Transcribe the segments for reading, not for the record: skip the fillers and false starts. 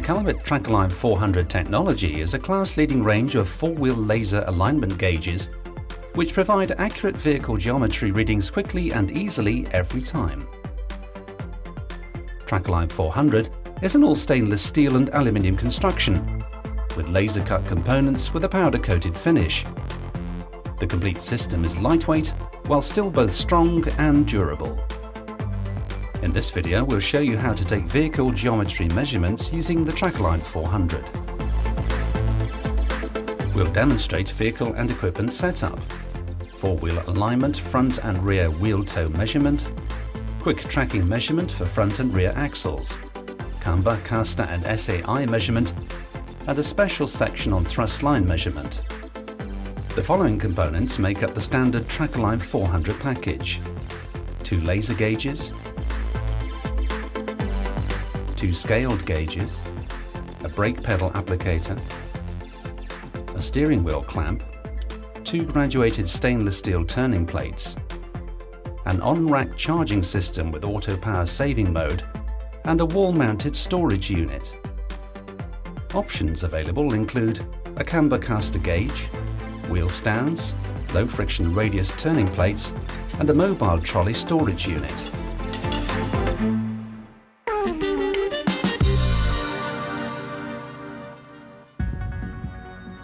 HABİB TrackAlign 400 technology is a class-leading range of four-wheel laser alignment gauges which provide accurate vehicle geometry readings quickly and easily every time. TrackAlign 400 is an all-stainless steel and aluminium construction with laser-cut components with a powder-coated finish. The complete system is lightweight while still both strong and durable. In this video, we'll show you how to take vehicle geometry measurements using the TrackAlign 400. We'll demonstrate vehicle and equipment setup, four-wheel alignment, front and rear wheel toe measurement, quick tracking measurement for front and rear axles, camber, caster and SAI measurement, and a special section on thrust line measurement. The following components make up the standard TrackAlign 400 package: 2 laser gauges, 2 scaled gauges, a brake pedal applicator, a steering wheel clamp, 2 graduated stainless steel turning plates, an on-rack charging system with auto power saving mode, and a wall-mounted storage unit. Options available include a camber caster gauge, wheel stands, low friction radius turning plates, and a mobile trolley storage unit.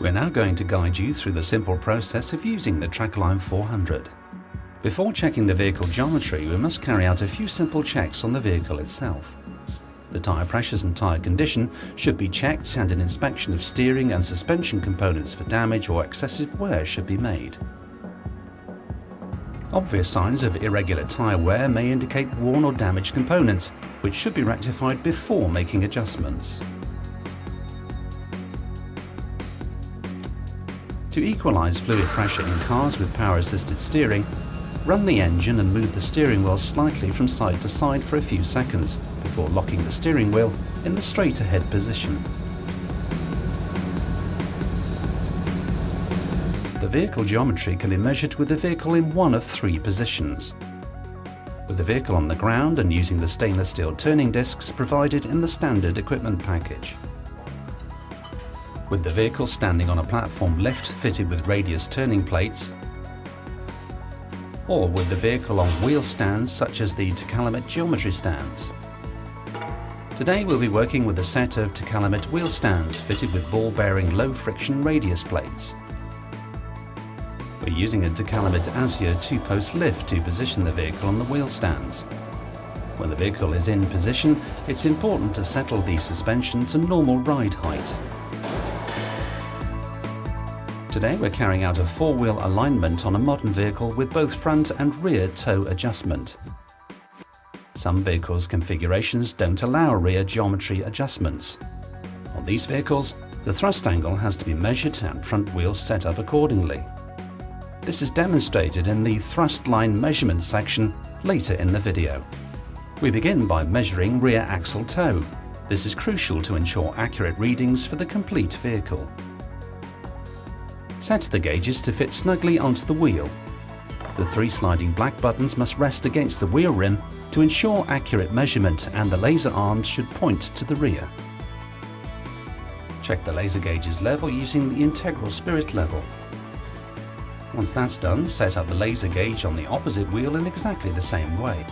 We're now going to guide you through the simple process of using the TrackAlign 400. Before checking the vehicle geometry, we must carry out a few simple checks on the vehicle itself. The tyre pressures and tyre condition should be checked, and an inspection of steering and suspension components for damage or excessive wear should be made. Obvious signs of irregular tyre wear may indicate worn or damaged components, which should be rectified before making adjustments. To equalize fluid pressure in cars with power-assisted steering, run the engine and move the steering wheel slightly from side to side for a few seconds before locking the steering wheel in the straight-ahead position. The vehicle geometry can be measured with the vehicle in one of 3 positions: with the vehicle on the ground and using the stainless steel turning discs provided in the standard equipment package, with the vehicle standing on a platform lift fitted with radius turning plates, or with the vehicle on wheel stands such as the TrackAlign geometry stands. Today we'll be working with a set of TrackAlign wheel stands fitted with ball-bearing low-friction radius plates. We're using a TrackAlign Azure 2-post lift to position the vehicle on the wheel stands. When the vehicle is in position, it's important to settle the suspension to normal ride height. Today we're carrying out a four-wheel alignment on a modern vehicle with both front and rear toe adjustment. Some vehicles' configurations don't allow rear geometry adjustments. On these vehicles, the thrust angle has to be measured and front wheels set up accordingly. This is demonstrated in the thrust line measurement section later in the video. We begin by measuring rear axle toe. This is crucial to ensure accurate readings for the complete vehicle. Set the gauges to fit snugly onto the wheel. The 3 sliding black buttons must rest against the wheel rim to ensure accurate measurement, and the laser arms should point to the rear. Check the laser gauge's level using the integral spirit level. Once that's done, set up the laser gauge on the opposite wheel in exactly the same way.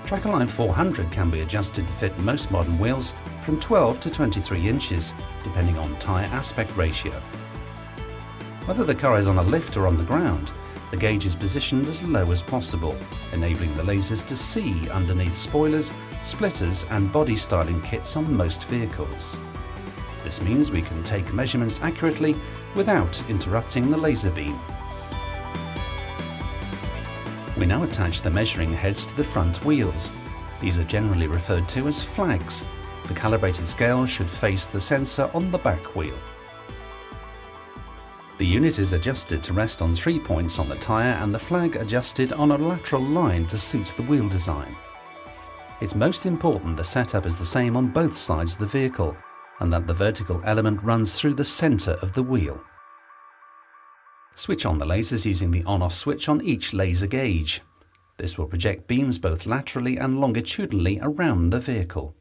TrackAlign 400 can be adjusted to fit most modern wheels from 12 to 23 inches, depending on tyre aspect ratio. Whether the car is on a lift or on the ground, the gauge is positioned as low as possible, enabling the lasers to see underneath spoilers, splitters and body styling kits on most vehicles. This means we can take measurements accurately without interrupting the laser beam. We now attach the measuring heads to the front wheels. These are generally referred to as flags. The calibrated scale should face the sensor on the back wheel. The unit is adjusted to rest on 3 points on the tyre, and the flag adjusted on a lateral line to suit the wheel design. It's most important the setup is the same on both sides of the vehicle, and that the vertical element runs through the centre of the wheel. Switch on the lasers using the on-off switch on each laser gauge. This will project beams both laterally and longitudinally around the vehicle.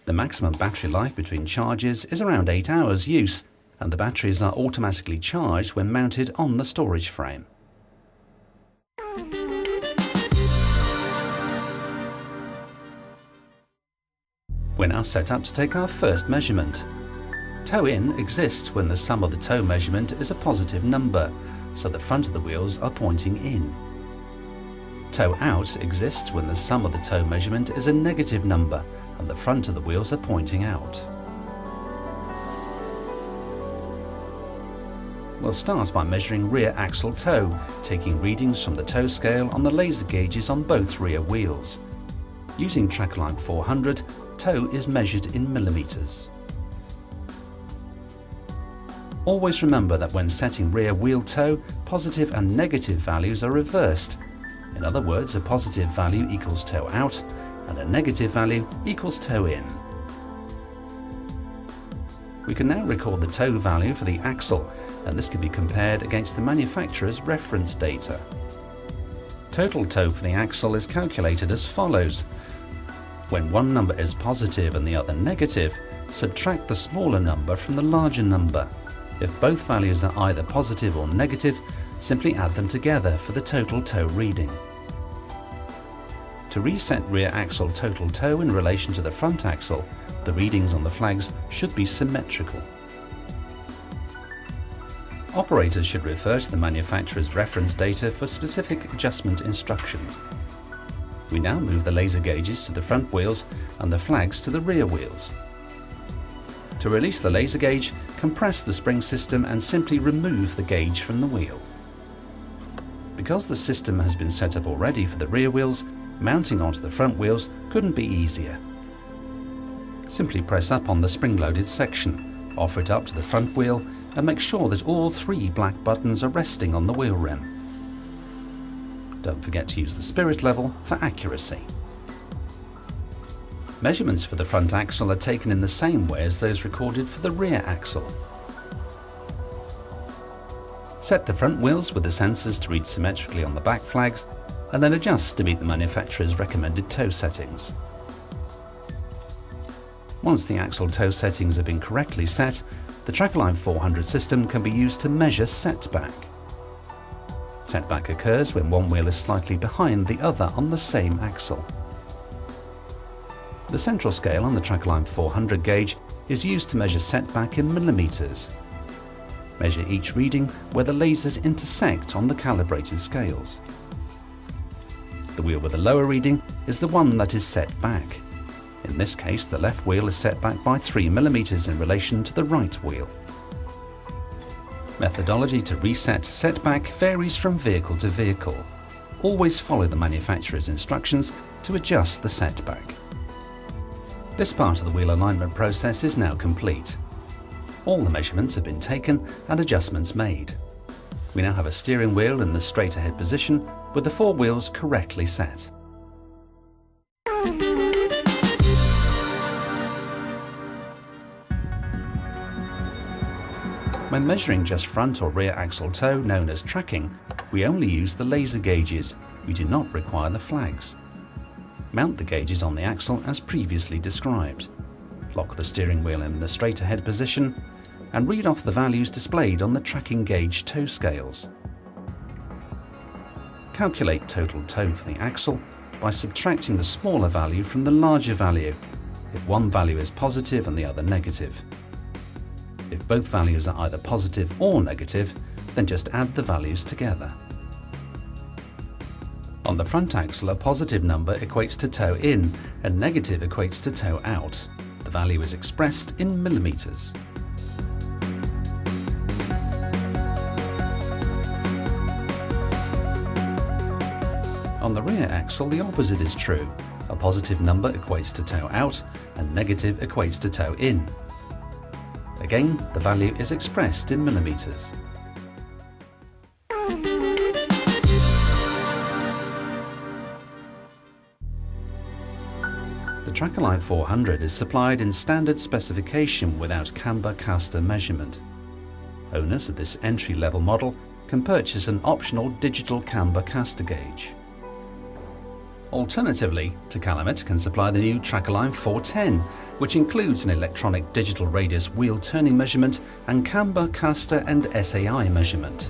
The maximum battery life between charges is around 8 hours use, and the batteries are automatically charged when mounted on the storage frame. We're now set up to take our first measurement. Toe in exists when the sum of the toe measurement is a positive number, so the front of the wheels are pointing in. Toe out exists when the sum of the toe measurement is a negative number and the front of the wheels are pointing out. We'll start by measuring rear axle toe, taking readings from the toe scale on the laser gauges on both rear wheels. Using Trackline 400, toe is measured in millimeters. Always remember that when setting rear wheel toe, positive and negative values are reversed. In other words, a positive value equals toe out and a negative value equals toe in. We can now record the toe value for the axle, and this can be compared against the manufacturer's reference data. Total toe for the axle is calculated as follows. When one number is positive and the other negative, subtract the smaller number from the larger number. If both values are either positive or negative, simply add them together for the total toe reading. To reset rear axle total toe in relation to the front axle, the readings on the flags should be symmetrical. Operators should refer to the manufacturer's reference data for specific adjustment instructions. We now move the laser gauges to the front wheels and the flags to the rear wheels. To release the laser gauge, compress the spring system and simply remove the gauge from the wheel. Because the system has been set up already for the rear wheels, mounting onto the front wheels couldn't be easier. Simply press up on the spring-loaded section, offer it up to the front wheel and make sure that all 3 black buttons are resting on the wheel rim. Don't forget to use the spirit level for accuracy. Measurements for the front axle are taken in the same way as those recorded for the rear axle. Set the front wheels with the sensors to read symmetrically on the back flags, and then adjust to meet the manufacturer's recommended toe settings. Once the axle toe settings have been correctly set, the Trackline 400 system can be used to measure setback. Setback occurs when one wheel is slightly behind the other on the same axle. The central scale on the Trackline 400 gauge is used to measure setback in millimeters. Measure each reading where the lasers intersect on the calibrated scales. The wheel with the lower reading is the one that is set back. In this case, the left wheel is set back by 3 millimeters in relation to the right wheel. Methodology to reset setback varies from vehicle to vehicle. Always follow the manufacturer's instructions to adjust the setback. This part of the wheel alignment process is now complete. All the measurements have been taken and adjustments made. We now have a steering wheel in the straight ahead position with the 4 wheels correctly set. When measuring just front or rear axle toe, known as tracking, we only use the laser gauges. We do not require the flags. Mount the gauges on the axle as previously described. Lock the steering wheel in the straight ahead position and read off the values displayed on the tracking gauge toe scales. Calculate total toe for the axle by subtracting the smaller value from the larger value if one value is positive and the other negative. If both values are either positive or negative, then just add the values together. On the front axle, a positive number equates to toe in and negative equates to toe out. The value is expressed in millimeters. On the rear axle, the opposite is true. A positive number equates to toe out and negative equates to toe in. Again, the value is expressed in millimeters. The Trackline 400 is supplied in standard specification without camber caster measurement. Owners of this entry-level model can purchase an optional digital camber caster gauge. Alternatively, Calumet can supply the new Track-A-Line 410, which includes an electronic digital radius wheel turning measurement and camber, caster and SAI measurement.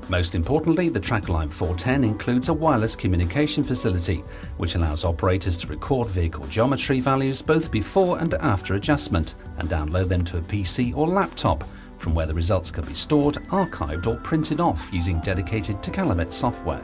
Most importantly, the Track-A-Line 410 includes a wireless communication facility, which allows operators to record vehicle geometry values both before and after adjustment and download them to a PC or laptop, from where the results can be stored, archived or printed off using dedicated Calumet software.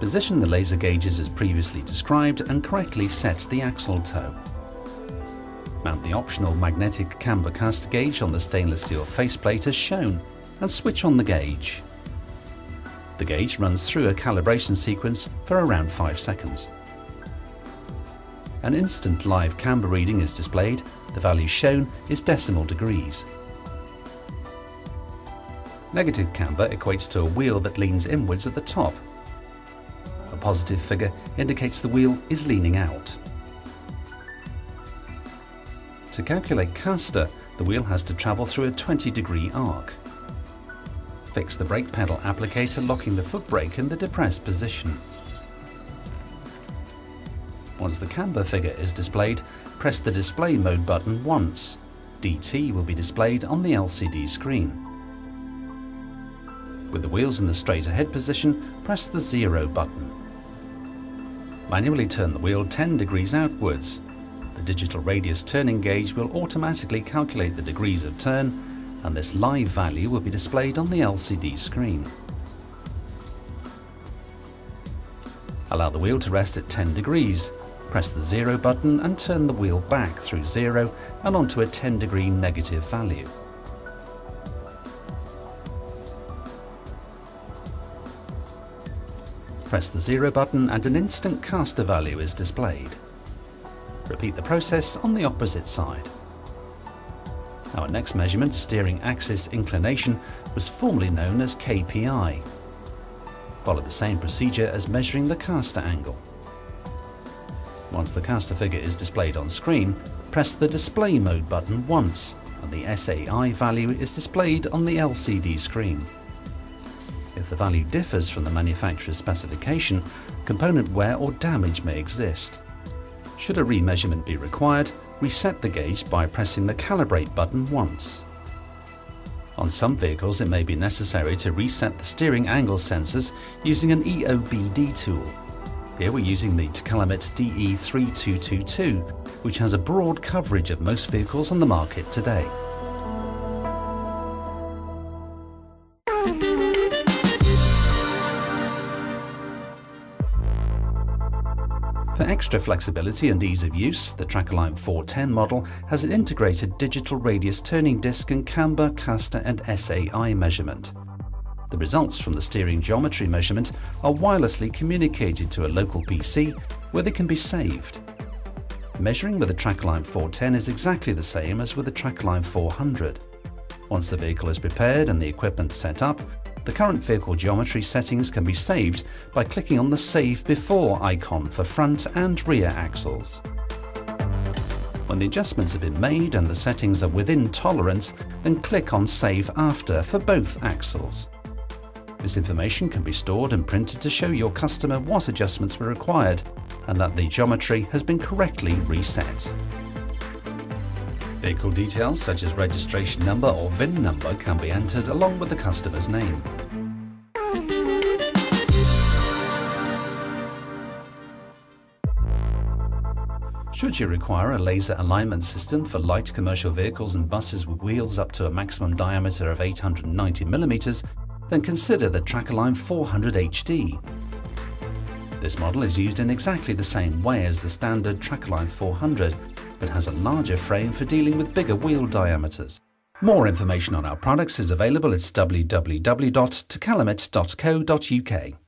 Position the laser gauges as previously described and correctly set the axle toe. Mount the optional magnetic camber caster gauge on the stainless steel faceplate as shown, and switch on the gauge. The gauge runs through a calibration sequence for around 5 seconds. An instant live camber reading is displayed. The value shown is decimal degrees. Negative camber equates to a wheel that leans inwards at the top. A positive figure indicates the wheel is leaning out. To calculate caster, the wheel has to travel through a 20-degree arc. Fix the brake pedal applicator, locking the foot brake in the depressed position. Once the camber figure is displayed, press the display mode button once. DT will be displayed on the LCD screen. With the wheels in the straight ahead position, press the 0 button. Manually turn the wheel 10 degrees outwards. The digital radius turning gauge will automatically calculate the degrees of turn, and this live value will be displayed on the LCD screen. Allow the wheel to rest at 10 degrees. Press the 0 button and turn the wheel back through 0 and onto a 10-degree negative value. Press the 0 button and an instant caster value is displayed. Repeat the process on the opposite side. Our next measurement, steering axis inclination, was formerly known as KPI. Follow the same procedure as measuring the caster angle. Once the caster figure is displayed on screen, press the display mode button once and the SAI value is displayed on the LCD screen. If the value differs from the manufacturer's specification, component wear or damage may exist. Should a remeasurement be required, reset the gauge by pressing the calibrate button once. On some vehicles it may be necessary to reset the steering angle sensors using an EOBD tool. Here we're using the Calumet DE3222, which has a broad coverage of most vehicles on the market today. For extra flexibility and ease of use, the Track-A-Line 410 model has an integrated digital radius turning disc and camber, caster and SAI measurement. The results from the steering geometry measurement are wirelessly communicated to a local PC where they can be saved. Measuring with the Track-A-Line 410 is exactly the same as with the Track-A-Line 400. Once the vehicle is prepared and the equipment set up, the current vehicle geometry settings can be saved by clicking on the Save Before icon for front and rear axles. When the adjustments have been made and the settings are within tolerance, then click on Save After for both axles. This information can be stored and printed to show your customer what adjustments were required and that the geometry has been correctly reset. Vehicle details such as registration number or VIN number can be entered along with the customer's name. Should you require a laser alignment system for light commercial vehicles and buses with wheels up to a maximum diameter of 890 mm, then consider the Track-A-Line 400 HD. This model is used in exactly the same way as the standard Track-A-Line 400, but has a larger frame for dealing with bigger wheel diameters. More information on our products is available at www.calumet.co.uk.